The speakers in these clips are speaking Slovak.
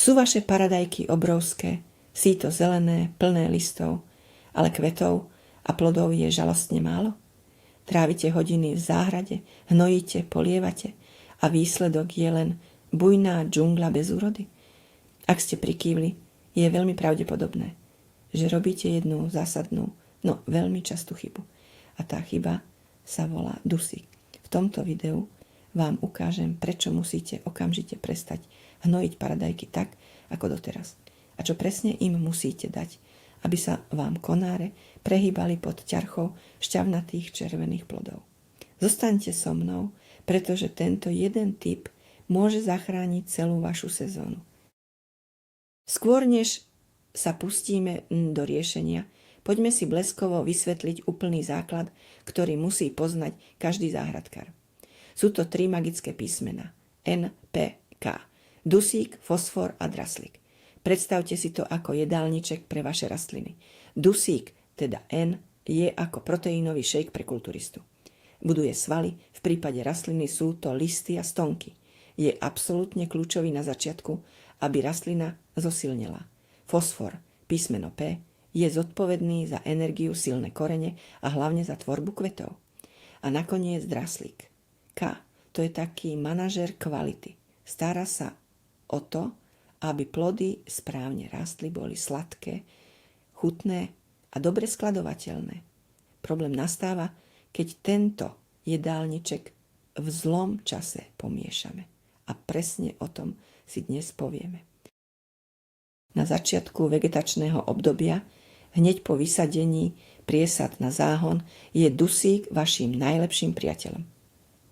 Sú vaše paradajky obrovské, síto zelené, plné listov, ale kvetov a plodov je žalostne málo? Trávite hodiny v záhrade, hnojíte, polievate a výsledok je len bujná džungla bez úrody? Ak ste prikývli, je veľmi pravdepodobné, že robíte jednu zásadnú, no veľmi častú chybu. A tá chyba sa volá dusík. V tomto videu vám ukážem, prečo musíte okamžite prestať hnojiť paradajky tak, ako doteraz. A čo presne im musíte dať, aby sa vám konáre prehýbali pod ťarchou šťavnatých červených plodov. Zostaňte so mnou, pretože tento jeden tip môže zachrániť celú vašu sezónu. Skôr než sa pustíme do riešenia, poďme si bleskovo vysvetliť úplný základ, ktorý musí poznať každý záhradkár. Sú to 3 magické písmená. N, P, K. Dusík, fosfor a draslík. Predstavte si to ako jedálniček pre vaše rastliny. Dusík, teda N, je ako proteínový šejk pre kulturistu. Buduje svaly, v prípade rastliny sú to listy a stonky. Je absolútne kľúčový na začiatku, aby rastlina zosilnila. Fosfor, písmeno P, je zodpovedný za energiu, silné korene a hlavne za tvorbu kvetov. A nakoniec draslík. K, to je taký manažer kvality. Stará sa o to, aby plody správne rástli, boli sladké, chutné a dobre skladovateľné. Problém nastáva, keď tento jedálniček v zlom čase pomiešame. A presne o tom si dnes povieme. Na začiatku vegetačného obdobia, hneď po vysadení priesad na záhon, je dusík vašim najlepším priateľom.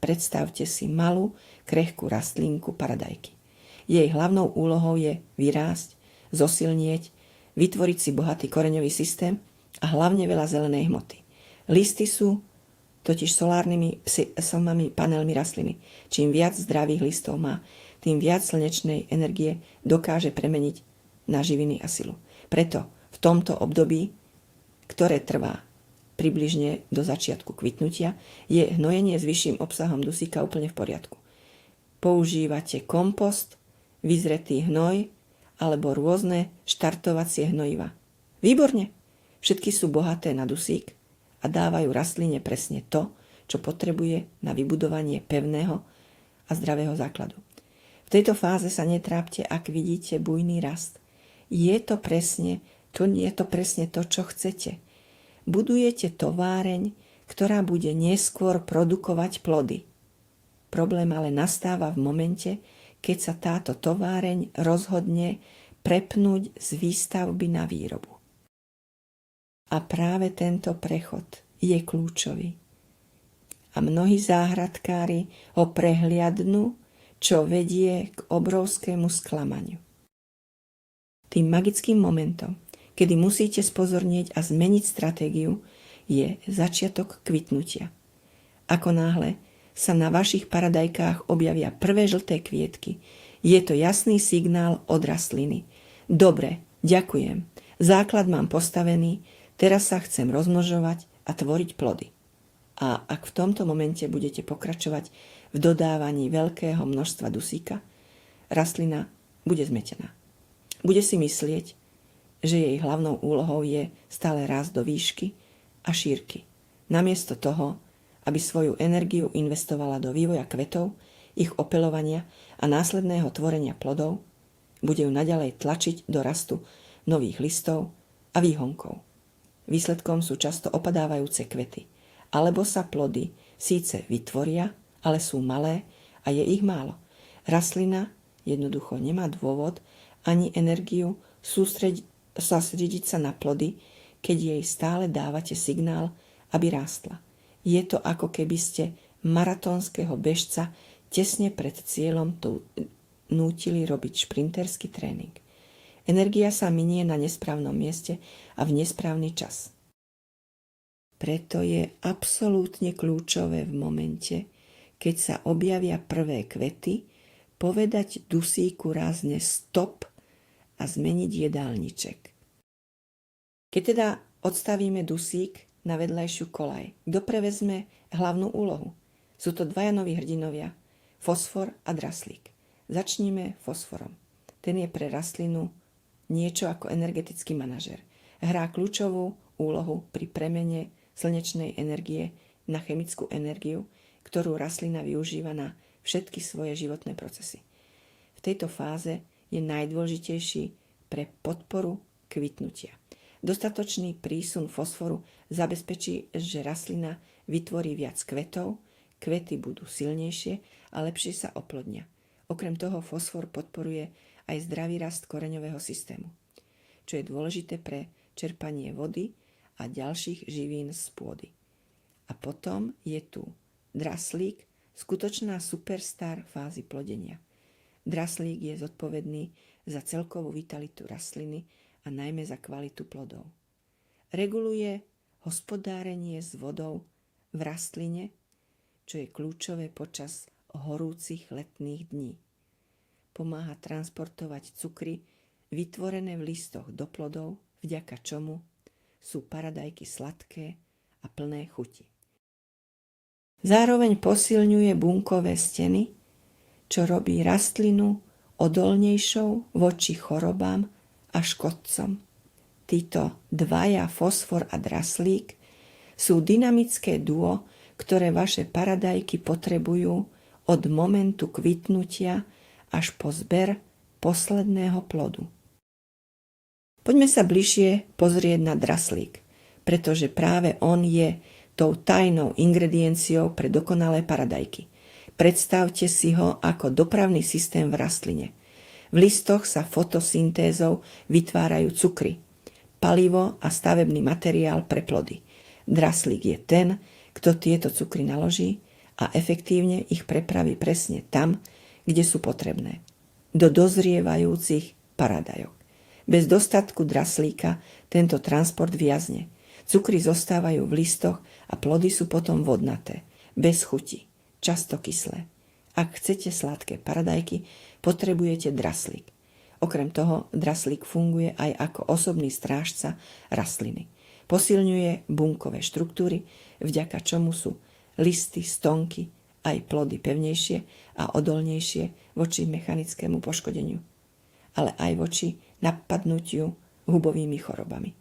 Predstavte si malú, krehkú rastlinku paradajky. Jej hlavnou úlohou je vyrásť, zosilnieť, vytvoriť si bohatý koreňový systém a hlavne veľa zelenej hmoty. Listy sú totiž solárnymi panelmi rastliny. Čím viac zdravých listov má, tým viac slnečnej energie dokáže premeniť na živiny a silu. Preto v tomto období, ktoré trvá približne do začiatku kvitnutia, je hnojenie s vyšším obsahom dusíka úplne v poriadku. Používate kompost, vyzretý hnoj alebo rôzne štartovacie hnojiva. Výborne! Všetky sú bohaté na dusík a dávajú rastline presne to, čo potrebuje na vybudovanie pevného a zdravého základu. V tejto fáze sa netrápte, ak vidíte bujný rast. Je to presne to, čo chcete. Budujete továreň, ktorá bude neskôr produkovať plody. Problém ale nastáva v momente, keď sa táto továreň rozhodne prepnúť z výstavby na výrobu. A práve tento prechod je kľúčový. A mnohí záhradkári ho prehliadnú, čo vedie k obrovskému sklamaniu. Tým magickým momentom, kedy musíte spozornieť a zmeniť stratégiu, je začiatok kvitnutia. Ako náhle sa na vašich paradajkách objavia prvé žlté kvietky, je to jasný signál od rastliny. Dobre, ďakujem. Základ mám postavený, teraz sa chcem rozmnožovať a tvoriť plody. A ak v tomto momente budete pokračovať v dodávaní veľkého množstva dusíka, rastlina bude zmetená. Bude si myslieť, že jej hlavnou úlohou je stále rásť do výšky a šírky. Namiesto toho, aby svoju energiu investovala do vývoja kvetov, ich opeľovania a následného tvorenia plodov, bude ju naďalej tlačiť do rastu nových listov a výhonkov. Výsledkom sú často opadávajúce kvety, alebo sa plody síce vytvoria, ale sú malé a je ich málo. Rastlina jednoducho nemá dôvod ani energiu sústrediť sa na plody, keď jej stále dávate signál, aby rástla. Je to ako keby ste maratónskeho bežca tesne pred cieľom nútili robiť šprinterský tréning. Energia sa minie na nesprávnom mieste a v nesprávny čas. Preto je absolútne kľúčové v momente, keď sa objavia prvé kvety, povedať dusíku rázne stop a zmeniť jedálniček. Keď teda odstavíme dusík na vedľajšiu koľaj, kto prevezme hlavnú úlohu? Sú to dvaja noví hrdinovia, fosfor a draslík. Začníme fosforom. Ten je pre rastlinu niečo ako energetický manažer. Hrá kľúčovú úlohu pri premene slnečnej energie na chemickú energiu, ktorú rastlina využíva na všetky svoje životné procesy. V tejto fáze je najdôležitejší pre podporu kvitnutia. Dostatočný prísun fosforu zabezpečí, že rastlina vytvorí viac kvetov, kvety budú silnejšie a lepšie sa oplodnia. Okrem toho fosfor podporuje aj zdravý rast koreňového systému, čo je dôležité pre čerpanie vody a ďalších živín z pôdy. A potom je tu draslík, skutočná superstar fázy plodenia. Draslík je zodpovedný za celkovú vitalitu rastliny a najmä za kvalitu plodov. Reguluje hospodárenie s vodou v rastline, čo je kľúčové počas horúcich letných dní. Pomáha transportovať cukry vytvorené v listoch do plodov, vďaka čomu sú paradajky sladké a plné chuti. Zároveň posilňuje bunkové steny, čo robí rastlinu odolnejšou voči chorobám a škodcom. Títo dvaja, fosfor a draslík, sú dynamické duo, ktoré vaše paradajky potrebujú od momentu kvitnutia až po zber posledného plodu. Poďme sa bližšie pozrieť na draslík, pretože práve on je tou tajnou ingredienciou pre dokonalé paradajky. Predstavte si ho ako dopravný systém v rastline. V listoch sa fotosyntézou vytvárajú cukry, palivo a stavebný materiál pre plody. Draslík je ten, kto tieto cukry naloží a efektívne ich prepraví presne tam, kde sú potrebné. Do dozrievajúcich paradajok. Bez dostatku draslíka tento transport viazne. Cukry zostávajú v listoch a plody sú potom vodnaté, bez chuti, často kyslé. Ak chcete sladké paradajky, potrebujete draslík. Okrem toho, draslík funguje aj ako osobný strážca rastliny. Posilňuje bunkové štruktúry, vďaka čomu sú listy, stonky, aj plody pevnejšie a odolnejšie voči mechanickému poškodeniu, ale aj voči napadnutiu hubovými chorobami.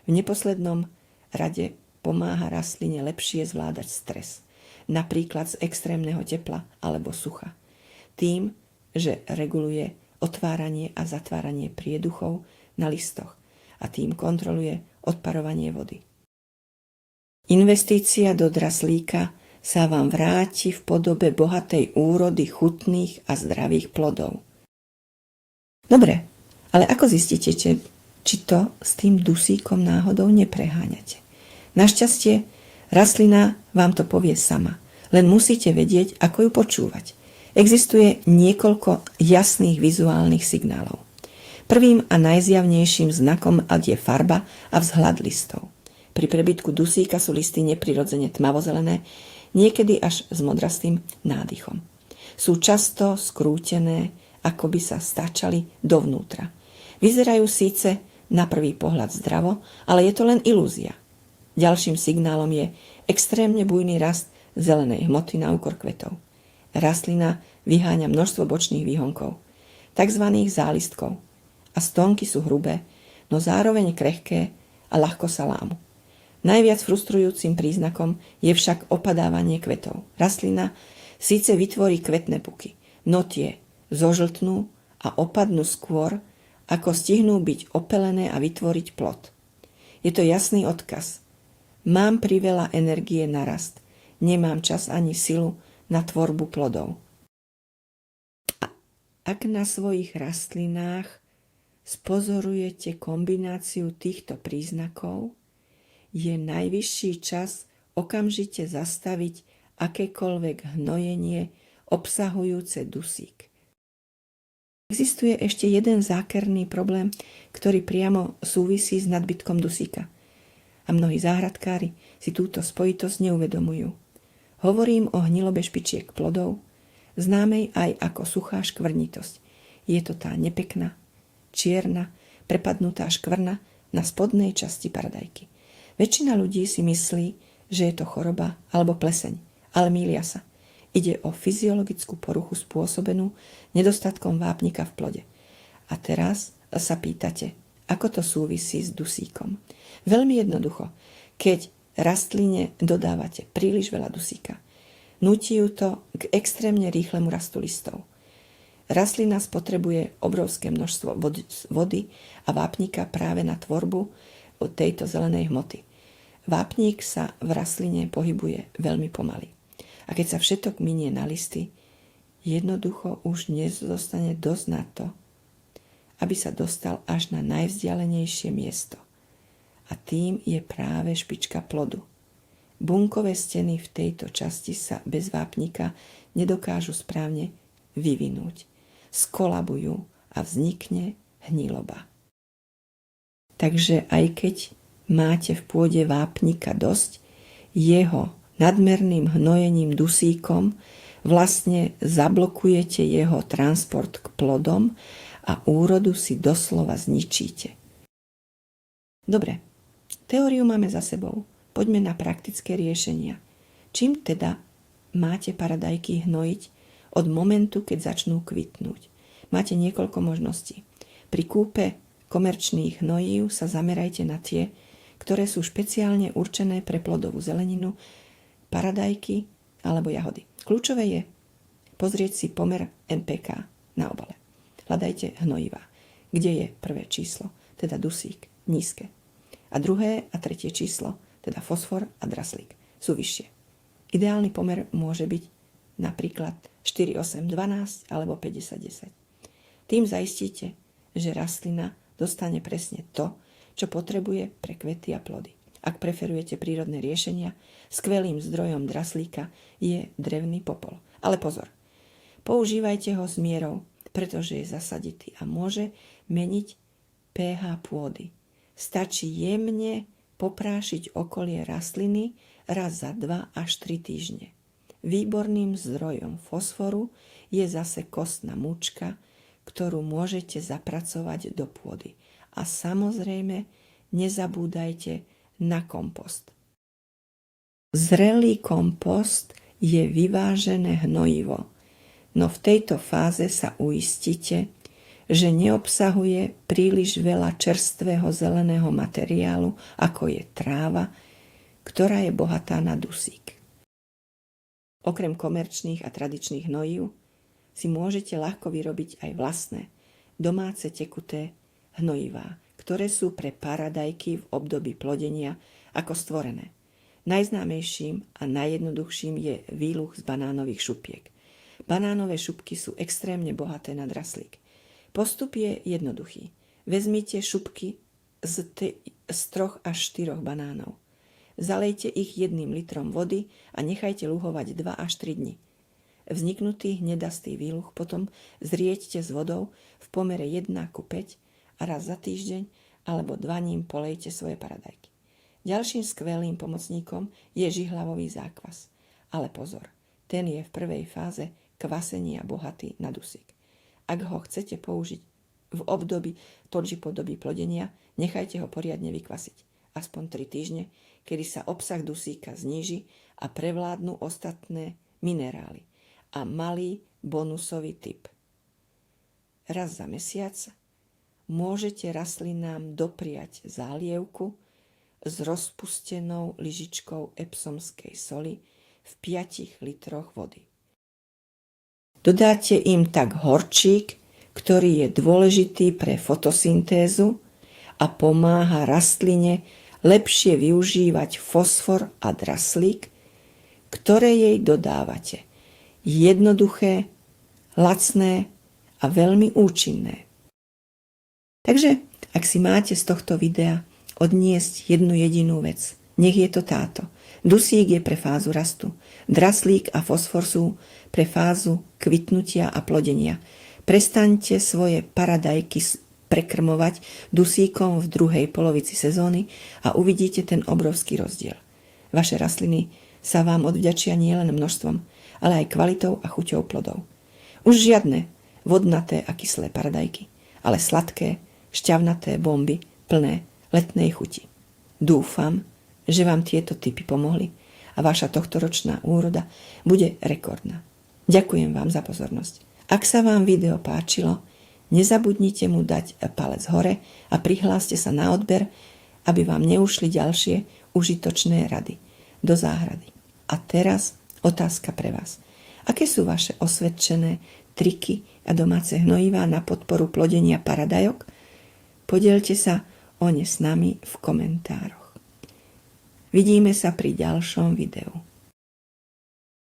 V neposlednom rade pomáha rastline lepšie zvládať stres, napríklad z extrémneho tepla alebo sucha, tým, že reguluje otváranie a zatváranie prieduchov na listoch a tým kontroluje odparovanie vody. Investícia do draslíka sa vám vráti v podobe bohatej úrody chutných a zdravých plodov. Dobre, ale ako zistíte, či to s tým dusíkom náhodou nepreháňate? Našťastie, rastlina vám to povie sama, len musíte vedieť, ako ju počúvať. Existuje niekoľko jasných vizuálnych signálov. Prvým a najzjavnejším znakom je farba a vzhľad listov. Pri prebytku dusíka sú listy neprirodzene tmavozelené, niekedy až s modrastým nádychom. Sú často skrútené, ako by sa stáčali dovnútra. Vyzerajú síce na prvý pohľad zdravo, ale je to len ilúzia. Ďalším signálom je extrémne bujný rast zelenej hmoty na úkor kvetov. Rastlina vyháňa množstvo bočných výhonkov, tzv. Zálistkov, a stonky sú hrubé, no zároveň krehké a ľahko sa lámu. Najviac frustrujúcim príznakom je však opadávanie kvetov. Rastlina síce vytvorí kvetné puky, no tie zožltnú a opadnú skôr, ako stihnú byť opelené a vytvoriť plod. Je to jasný odkaz. Mám priveľa energie na rast, nemám čas ani silu na tvorbu plodov. A ak na svojich rastlinách spozorujete kombináciu týchto príznakov, je najvyšší čas okamžite zastaviť akékoľvek hnojenie obsahujúce dusík. Existuje ešte jeden zákerný problém, ktorý priamo súvisí s nadbytkom dusíka. A mnohí záhradkári si túto spojitosť neuvedomujú. Hovorím o hnilobe špičiek plodov, známej aj ako suchá škvrnitosť. Je to tá nepekná, čierna, prepadnutá škvrna na spodnej časti paradajky. Väčšina ľudí si myslí, že je to choroba alebo pleseň, ale mýlia sa. Ide o fyziologickú poruchu spôsobenú nedostatkom vápnika v plode. A teraz sa pýtate, ako to súvisí s dusíkom. Veľmi jednoducho, keď rastline dodávate príliš veľa dusíka, núti ju to k extrémne rýchlemu rastu listov. Rastlina spotrebuje obrovské množstvo vody a vápnika práve na tvorbu tejto zelenej hmoty. Vápnik sa v rastline pohybuje veľmi pomaly. A keď sa všetok minie na listy, jednoducho už nezostane dosť na to, aby sa dostal až na najvzdialenejšie miesto. A tým je práve špička plodu. Bunkové steny v tejto časti sa bez vápnika nedokážu správne vyvinúť. Skolabujú a vznikne hniloba. Takže aj keď máte v pôde vápnika dosť, jeho nadmerným hnojením dusíkom vlastne zablokujete jeho transport k plodom a úrodu si doslova zničíte. Dobre, teóriu máme za sebou. Poďme na praktické riešenia. Čím teda máte paradajky hnojiť od momentu, keď začnú kvitnúť? Máte niekoľko možností. Pri kúpe komerčných hnojív sa zamerajte na tie, ktoré sú špeciálne určené pre plodovú zeleninu, paradajky alebo jahody. Kľúčové je pozrieť si pomer NPK na obale. Hľadajte hnojivá, kde je prvé číslo, teda dusík, nízke. A druhé a tretie číslo, teda fosfor a draslík, sú vyššie. Ideálny pomer môže byť napríklad 4, 8, 12 alebo 50, 10. Tým zaistíte, že rastlina dostane presne to, čo potrebuje pre kvety a plody. Ak preferujete prírodné riešenia, skvelým zdrojom draslíka je drevný popol. Ale pozor, používajte ho s mierou, pretože je zasaditý a môže meniť pH pôdy. Stačí jemne poprášiť okolie rastliny raz za 2 až 3 týždne. Výborným zdrojom fosforu je zase kostná múčka, ktorú môžete zapracovať do pôdy. A samozrejme, nezabúdajte na kompost. Zrelý kompost je vyvážené hnojivo, no v tejto fáze sa uistite, že neobsahuje príliš veľa čerstvého zeleného materiálu, ako je tráva, ktorá je bohatá na dusík. Okrem komerčných a tradičných hnojív si môžete ľahko vyrobiť aj vlastné, domáce tekuté hnojivá, ktoré sú pre paradajky v období plodenia ako stvorené. Najznámejším a najjednoduchším je výluch z banánových šupiek. Banánové šupky sú extrémne bohaté na draslík. Postup je jednoduchý. Vezmite šupky z 3 až 4 banánov. Zalejte ich 1 litrom vody a nechajte luhovať 2 až 3 dni. Vzniknutý hnedastý výluch potom zrieďte s vodou v pomere 1:5 a raz za týždeň alebo 2 ním polejte svoje paradajky. Ďalším skvelým pomocníkom je žihlavový zákvas. Ale pozor, ten je v prvej fáze kvasenia bohatý na dusík. Ak ho chcete použiť v období podoby plodenia, nechajte ho poriadne vykvasiť. Aspoň 3 týždne, kedy sa obsah dusíka zníži a prevládnu ostatné minerály. A malý bonusový tip. Raz za mesiac môžete rastlinám dopriať zálievku s rozpustenou lyžičkou epsomskej soli v 5 litroch vody. Dodáte im tak horčík, ktorý je dôležitý pre fotosyntézu a pomáha rastline lepšie využívať fosfor a draslík, ktoré jej dodávate. Jednoduché, lacné a veľmi účinné. Takže, ak si máte z tohto videa odniesť jednu jedinú vec, nech je to táto. Dusík je pre fázu rastu, draslík a fosfor sú pre fázu kvitnutia a plodenia. Prestaňte svoje paradajky prekrmovať dusíkom v druhej polovici sezóny a uvidíte ten obrovský rozdiel. Vaše rastliny sa vám odvďačia nielen množstvom, ale aj kvalitou a chuťou plodov. Už žiadne vodnaté a kyslé paradajky, ale sladké, šťavnaté bomby plné letnej chuti. Dúfam, že vám tieto tipy pomohli a vaša tohtoročná úroda bude rekordná. Ďakujem vám za pozornosť. Ak sa vám video páčilo, Nezabudnite mu dať palec hore a prihláste sa na odber, aby vám neušli ďalšie užitočné rady do záhrady. A teraz otázka pre vás. Aké sú vaše osvedčené triky a domáce hnojivá na podporu plodenia paradajok? Podielte sa o ne s nami v komentároch. Vidíme sa pri ďalšom videu.